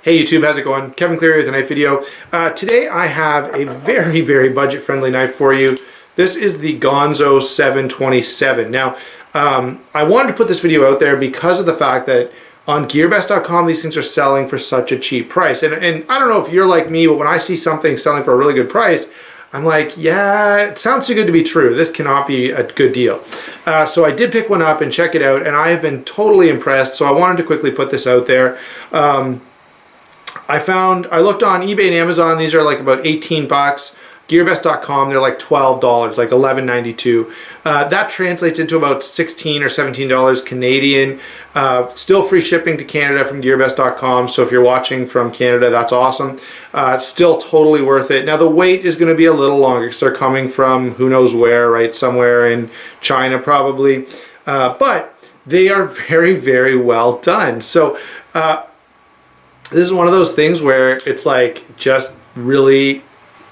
Hey YouTube, how's it going? Kevin Cleary with a knife video. Today I have a very budget-friendly knife for you. This is the Ganzo 727. Now, I wanted to put this video out there because of the fact that on gearbest.com these things are selling for such a cheap price. And I don't know if you're like me, but when I see something selling for a really good price, I'm like, yeah, it sounds too good to be true. This cannot be a good deal. So I did pick one up and check it out, and I have been totally impressed. So I wanted to quickly put this out there. I looked on eBay and Amazon, these are like about 18 bucks. Gearbest.com, they're like $12, like $11.92. That translates into about $16 or $17 Canadian. Still free shipping to Canada from Gearbest.com, so if you're watching from Canada, that's awesome. Still totally worth it. Now the wait is going to be a little longer because they're coming from who knows where, right? Somewhere in China probably. But they are very well done. So this is one of those things where it's like just really,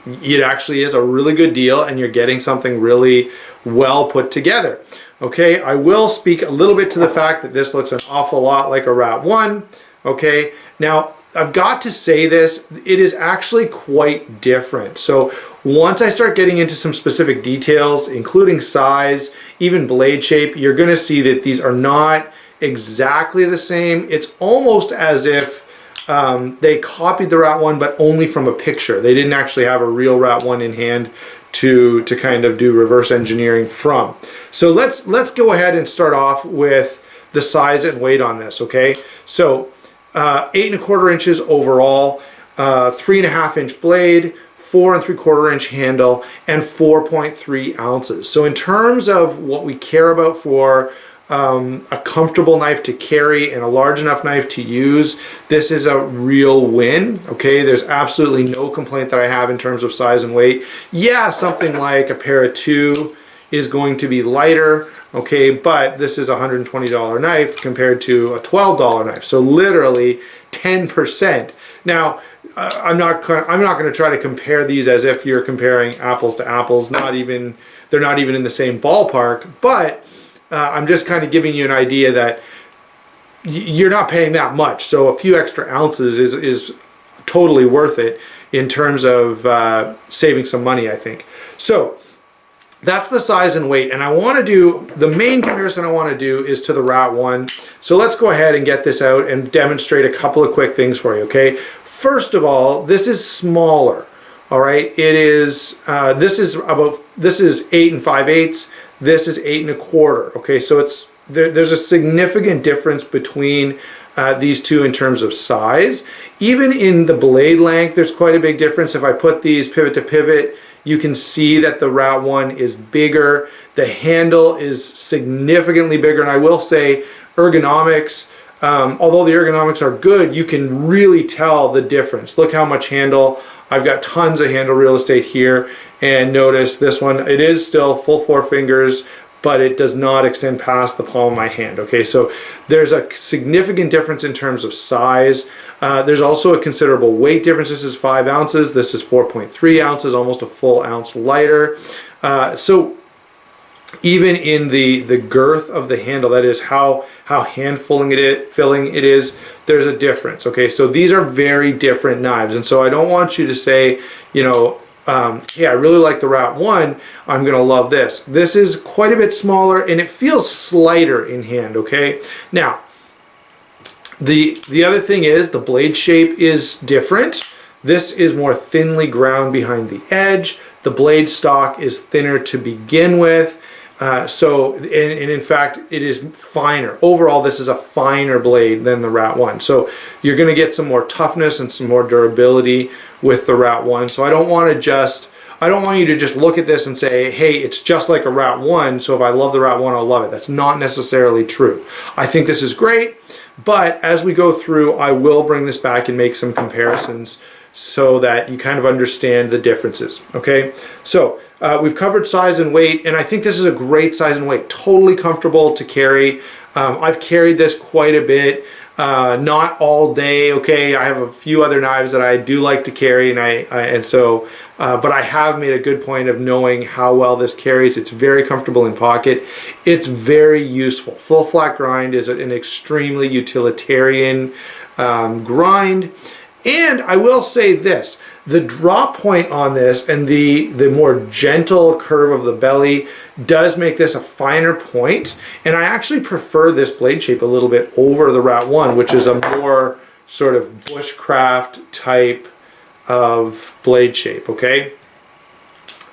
it actually is a really good deal and you're getting something really well put together. Okay, I will speak a little bit to the fact that this looks an awful lot like a Rat 1. Okay, now I've got to say this, it is actually quite different. So once I start getting into some specific details, including size, even blade shape, you're going to see that these are not exactly the same. It's almost as if they copied the Rat 1, but only from a picture. They didn't actually have a real Rat 1 in hand to kind of do reverse engineering from. So let's go ahead and start off with the size and weight on this, okay? So 8 1/4 inches overall, 3 1/2 inch blade, 4 3/4 inch handle, and 4.3 ounces. So in terms of what we care about for a comfortable knife to carry and a large enough knife to use, this is a real win. Okay, there's absolutely no complaint that I have in terms of size and weight. Yeah, something like a Para 2 is going to be lighter, okay, but this is a $120 knife compared to a $12 knife, so literally 10%. Now I'm not going to try to compare these as if you're comparing apples to apples. They're not even in the same ballpark, but I'm just kind of giving you an idea that you're not paying that much. So a few extra ounces is totally worth it in terms of saving some money, I think. So that's the size and weight. And I want to do, the main comparison I want to do is to the Rat 1. So let's go ahead and get this out and demonstrate a couple of quick things for you, okay? First of all, this is smaller. All right, it is, this is 8 5/8. This is 8 1/4. Okay, so there's a significant difference between these two in terms of size. Even in the blade length, there's quite a big difference. If I put these pivot to pivot, you can see that the Rat 1 is bigger. The handle is significantly bigger, and I will say ergonomics, although the ergonomics are good, you can really tell the difference. Look how much handle. I've got tons of handle real estate here, and notice this one, it is still full 4 fingers, but it does not extend past the palm of my hand. Okay, so there's a significant difference in terms of size. There's also a considerable weight difference. This is 5 ounces, this is 4.3 ounces, almost a full ounce lighter. So even in the girth of the handle, that is how hand filling it is, there's a difference. Okay, so these are very different knives, and so I don't want you to say, you know, yeah, I really like the Rat 1, I'm gonna love this. This is quite a bit smaller and it feels slighter in hand. Okay, now the other thing is the blade shape is different. This is more thinly ground behind the edge. The blade stock is thinner to begin with. And in fact, it is finer. Overall, this is a finer blade than the Rat 1. So you're going to get some more toughness and some more durability with the Rat 1. So I don't want you to just look at this and say, hey, it's just like a Rat 1, so if I love the Rat 1, I'll love it. That's not necessarily true. I think this is great, but as we go through, I will bring this back and make some comparisons so that you kind of understand the differences. Okay, so we've covered size and weight, and I think this is a great size and weight, totally comfortable to carry. I've carried this quite a bit, not all day. Okay, I have a few other knives that I do like to carry, but I have made a good point of knowing how well this carries. It's very comfortable in pocket. It's very useful. Full flat grind is an extremely utilitarian grind. And I will say this, the drop point on this and the more gentle curve of the belly does make this a finer point. And I actually prefer this blade shape a little bit over the Rat 1, which is a more sort of bushcraft type of blade shape, okay?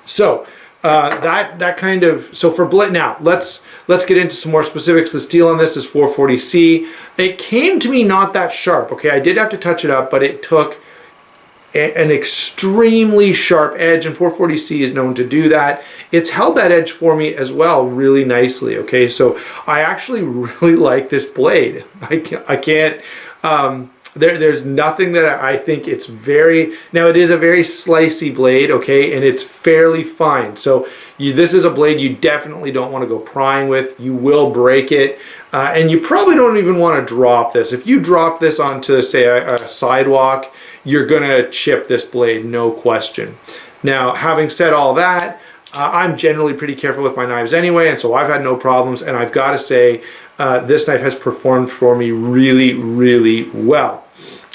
So that kind of, so for blade, now let's get into some more specifics. The steel on this is 440C. It came to me not that sharp, okay? I did have to touch it up, but it took an extremely sharp edge, and 440C is known to do that. It's held that edge for me as well really nicely, okay? So I actually really like this blade. I can't there's nothing that I think it's very, now it is a very slicey blade, okay, and it's fairly fine. So this is a blade you definitely don't want to go prying with. You will break it, and you probably don't even want to drop this. If you drop this onto, say, a sidewalk, you're gonna chip this blade, no question. Now, having said all that, I'm generally pretty careful with my knives anyway, and so I've had no problems, and I've got to say, this knife has performed for me really, really well.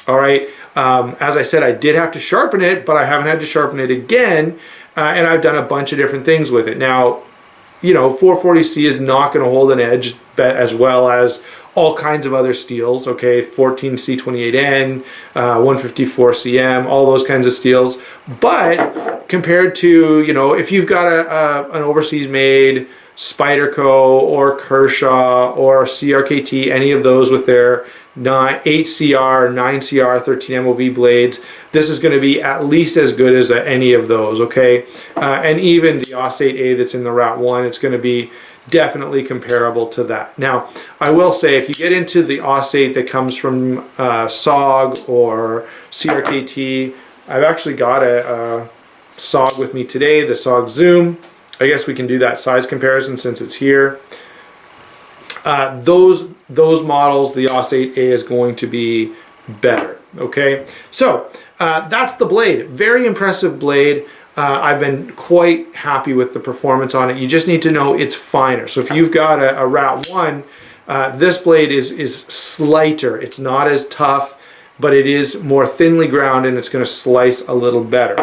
All right, as I said, I did have to sharpen it, but I haven't had to sharpen it again, and I've done a bunch of different things with it. Now, you know, 440C is not going to hold an edge as well as all kinds of other steels, okay, 14C28N, 154CM, all those kinds of steels. But compared to, you know, if you've got an overseas made Spyderco or Kershaw or CRKT, any of those with their 8CR, 9CR, 13 MOV blades, this is going to be at least as good as any of those, okay? And even the AUS-8A that's in the Rat 1, it's going to be definitely comparable to that. Now, I will say, if you get into the AUS-8 that comes from SOG or CRKT, I've actually got a SOG with me today, the SOG Zoom. I guess we can do that size comparison since it's here. Those models, the AUS-8A is going to be better, okay? So that's the blade. Very impressive blade. I've been quite happy with the performance on it. You just need to know it's finer. So if you've got a Rat 1, this blade is slighter. It's not as tough, but it is more thinly ground, and it's going to slice a little better.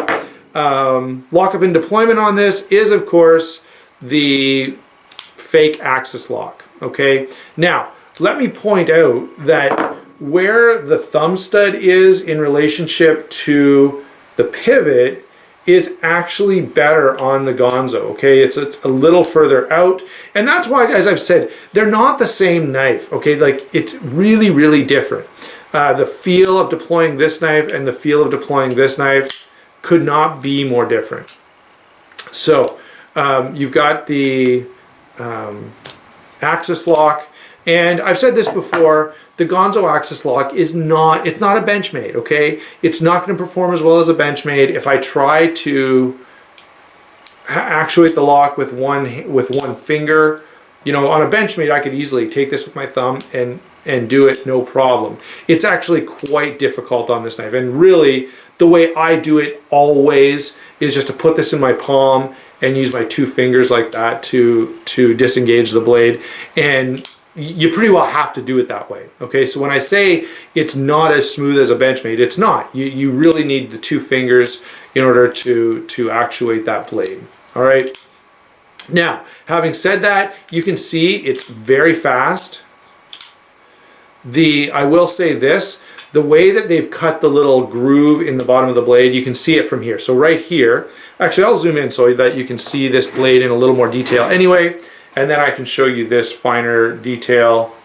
Lockup and deployment on this is, of course, the fake axis lock, okay? Now, let me point out that where the thumb stud is in relationship to the pivot is actually better on the Ganzo, okay? It's a little further out, and that's why, guys, I've said they're not the same knife, okay? Like, it's really, really different. The feel of deploying this knife and the feel of deploying this knife could not be more different. So you've got the axis lock, and I've said this before, the Ganzo axis lock is not, it's not a Benchmade, okay? It's not going to perform as well as a Benchmade. If I try to actuate the lock with one finger, you know, on a Benchmade, I could easily take this with my thumb and do it no problem. It's actually quite difficult on this knife, and really the way I do it always is just to put this in my palm and use my two fingers like that to disengage the blade, and you pretty well have to do it that way, okay? So when I say it's not as smooth as a Benchmade, it's not. You really need the two fingers in order to actuate that blade, all right? Now, having said that, you can see it's very fast. I will say this, the way that they've cut the little groove in the bottom of the blade, you can see it from here. So right here, actually I'll zoom in so that you can see this blade in a little more detail anyway, and then I can show you this finer detail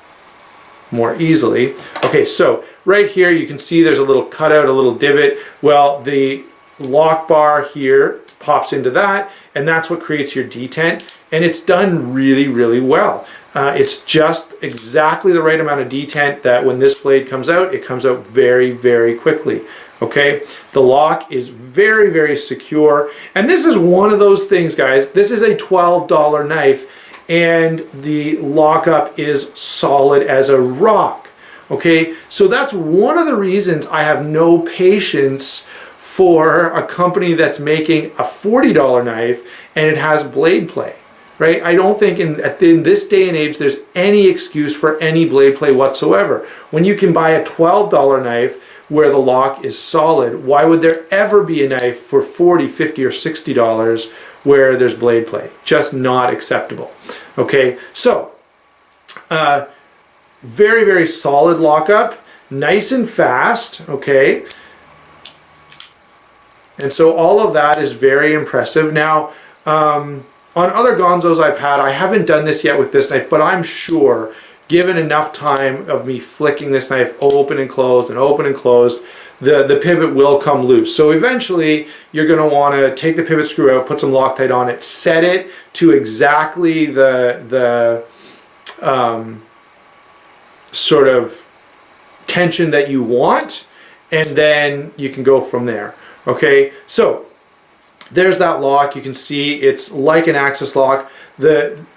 more easily. Okay, so right here you can see there's a little cutout, a little divot. Well, the lock bar here pops into that, and that's what creates your detent, and it's done really, really well. It's just exactly the right amount of detent that when this blade comes out, it comes out very, very quickly, okay? The lock is very, very secure, and this is one of those things, guys. This is a $12 knife, and the lockup is solid as a rock, okay? So that's one of the reasons I have no patience for a company that's making a $40 knife and it has blade play. right? I don't think in this day and age there's any excuse for any blade play whatsoever. When you can buy a $12 knife where the lock is solid, why would there ever be a knife for $40, $50, or $60 where there's blade play? Just not acceptable. Okay, so very, very solid lockup, nice and fast, okay? And so all of that is very impressive. Now, on other Ganzos I've had, I haven't done this yet with this knife, but I'm sure, given enough time of me flicking this knife open and closed and open and closed, the pivot will come loose. So eventually you're going to want to take the pivot screw out, put some Loctite on it, set it to exactly the sort of tension that you want, and then you can go from there. Okay, so there's that lock. You can see it's like an axis lock.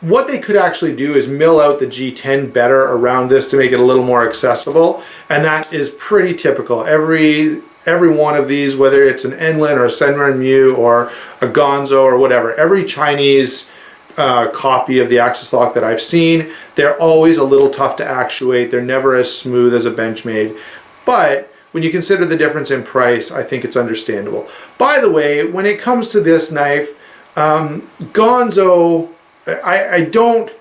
What they could actually do is mill out the G10 better around this to make it a little more accessible, and that is pretty typical. Every one of these, whether it's an Enlin or a Senran Mu or a Ganzo or whatever, every Chinese copy of the axis lock that I've seen, they're always a little tough to actuate. They're never as smooth as a Benchmade, but when you consider the difference in price, I think it's understandable. By the way, when it comes to this knife, Ganzo, I don't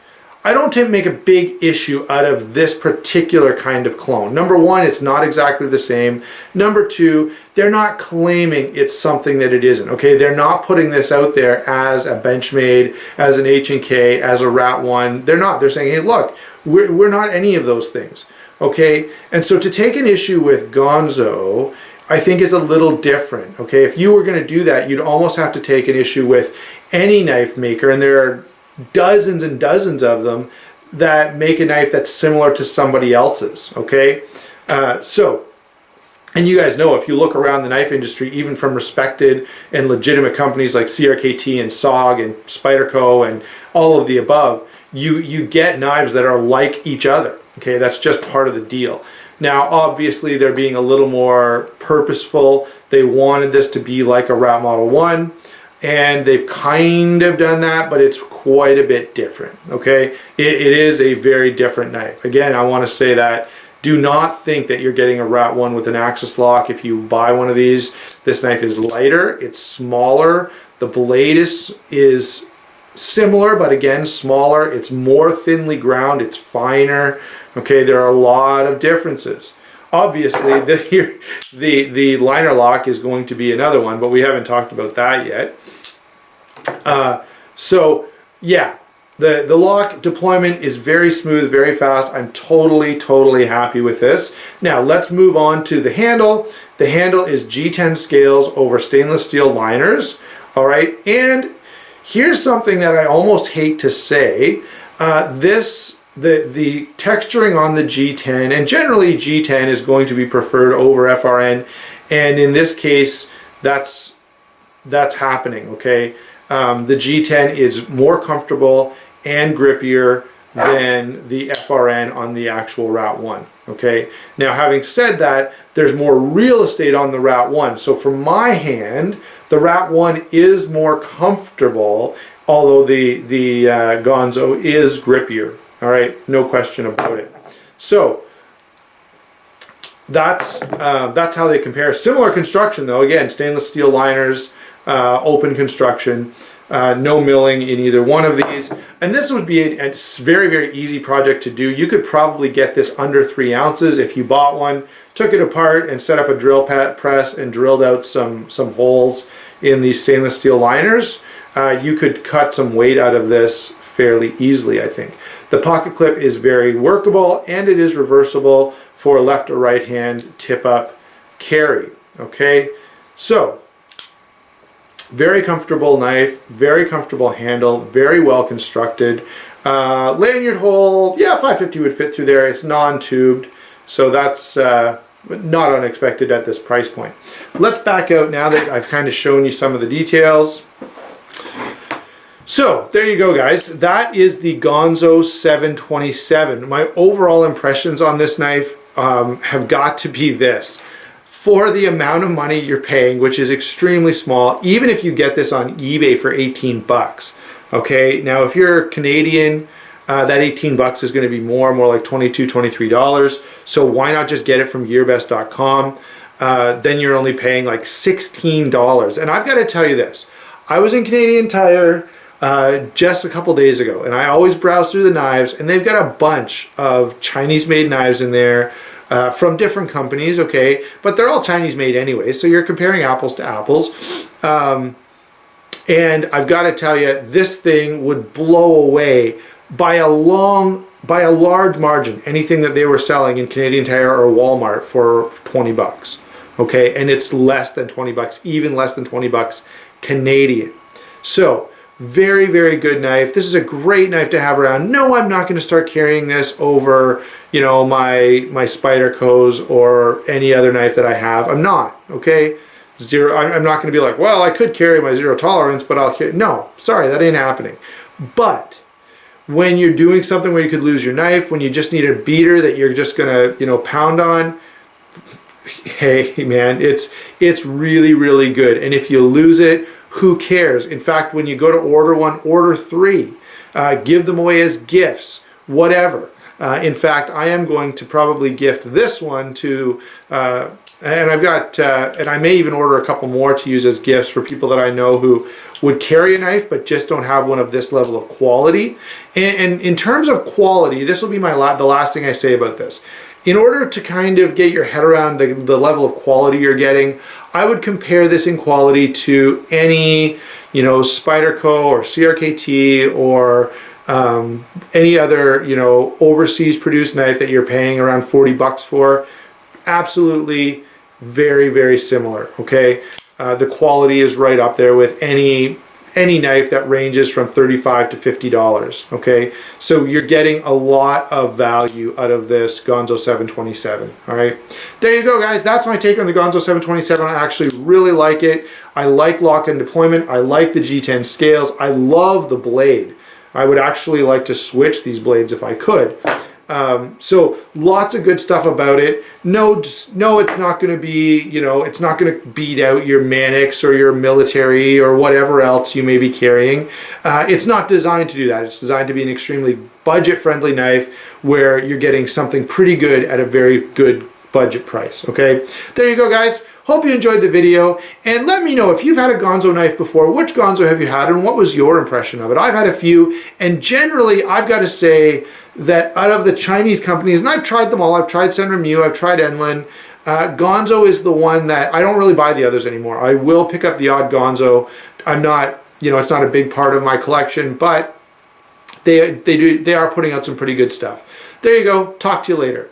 make a big issue out of this particular kind of clone. Number one, it's not exactly the same. Number two, they're not claiming it's something that it isn't. Okay, they're not putting this out there as a Benchmade, as an H&K, as a Rat One. They're not. They're saying, hey, look, we're not any of those things. Okay, and so to take an issue with Ganzo, I think is a little different. Okay, if you were going to do that, you'd almost have to take an issue with any knife maker, and there are dozens and dozens of them that make a knife that's similar to somebody else's. Okay, and you guys know, if you look around the knife industry, even from respected and legitimate companies like CRKT and SOG and Spyderco and all of the above, you get knives that are like each other. Okay, that's just part of the deal. Now, obviously, they're being a little more purposeful. They wanted this to be like a Rat Model 1, and they've kind of done that, but it's quite a bit different. Okay, it is a very different knife. Again, I want to say that do not think that you're getting a Rat 1 with an axis lock if you buy one of these. This knife is lighter, it's smaller, the blade is similar, but again, smaller. It's more thinly ground, it's finer. Okay, there are a lot of differences. Obviously, the liner lock is going to be another one, but we haven't talked about that yet. So yeah, the lock deployment is very smooth, very fast. I'm totally happy with this. Now let's move on to the handle. The handle is G10 scales over stainless steel liners. All right, and here's something that I almost hate to say. The texturing on the G10, and generally G10 is going to be preferred over FRN, and in this case that's happening. Okay, the G10 is more comfortable and grippier than the FRN on the actual Rat 1. Okay, now having said that, there's more real estate on the Rat 1, so for my hand the Rat 1 is more comfortable, although the Ganzo is grippier. All right, no question about it. So that's how they compare. Similar construction though. Again, stainless steel liners, open construction, no milling in either one of these. And this would be a very easy project to do. You could probably get this under 3 ounces if you bought one, took it apart and set up a drill press and drilled out some holes in these stainless steel liners. You could cut some weight out of this fairly easily, I think. The pocket clip is very workable, and it is reversible for left or right hand tip up carry. Okay, so very comfortable knife, very comfortable handle, very well constructed. Lanyard hole, yeah, 550 would fit through there. It's non-tubed, so that's not unexpected at this price point. Let's back out now that I've kind of shown you some of the details. So there you go, guys. That is the Ganzo 727. My overall impressions on this knife have got to be this. For the amount of money you're paying, which is extremely small, even if you get this on eBay for 18 bucks, Okay, now if you're Canadian, that 18 bucks is going to be more like $22, $23. So why not just get it from gearbest.com? Then you're only paying like $16. And I've got to tell you this, I was in Canadian Tire just a couple days ago, and I always browse through the knives, and they've got a bunch of Chinese made knives in there from different companies, okay, but they're all Chinese made anyway, so you're comparing apples to apples. And I've got to tell you, this thing would blow away by a large margin anything that they were selling in Canadian Tire or Walmart for 20 bucks. Okay, and it's less than 20 bucks, even less than 20 bucks Canadian. So, very, very good knife. This is a great knife to have around. No, I'm not going to start carrying this over, you know, my Spyderco's or any other knife that I have. I'm not, okay? I'm not going to be like, well, I could carry my zero tolerance, but I'll carry. No, sorry, that ain't happening. But when you're doing something where you could lose your knife, when you just need a beater that you're just going to, you know, pound on, hey, man, it's really, really good. And if you lose it, who cares? In fact, when you go to order one, order 3. Give them away as gifts, whatever. In fact, I am going to probably gift this one to, and I've got, and I may even order a couple more to use as gifts for people that I know who would carry a knife but just don't have one of this level of quality. And in terms of quality, this will be the last thing I say about this. In order to kind of get your head around the level of quality you're getting, I would compare this in quality to any, you know, Spyderco or CRKT or any other, you know, overseas produced knife that you're paying around 40 bucks for. Absolutely very, very similar, okay? The quality is right up there with any knife that ranges from $35 to $50, okay? So you're getting a lot of value out of this Ganzo 727, all right? There you go, guys. That's my take on the Ganzo 727. I actually really like it. I like lock-in deployment. I like the G10 scales. I love the blade. I would actually like to switch these blades if I could. So lots of good stuff about it. No, it's not going to be, you know, it's not going to beat out your Mannix or your military or whatever else you may be carrying. It's not designed to do that. It's designed to be an extremely budget-friendly knife where you're getting something pretty good at a very good budget price, okay? There you go, guys. Hope you enjoyed the video, and let me know if you've had a Ganzo knife before. Which Ganzo have you had, and what was your impression of it? I've had a few, and generally, I've got to say that out of the Chinese companies, and I've tried them all, I've tried Senryu, I've tried Enlin, Ganzo is the one that I don't really buy the others anymore. I will pick up the odd Ganzo. I'm not, you know, it's not a big part of my collection, but they are putting out some pretty good stuff. There you go. Talk to you later.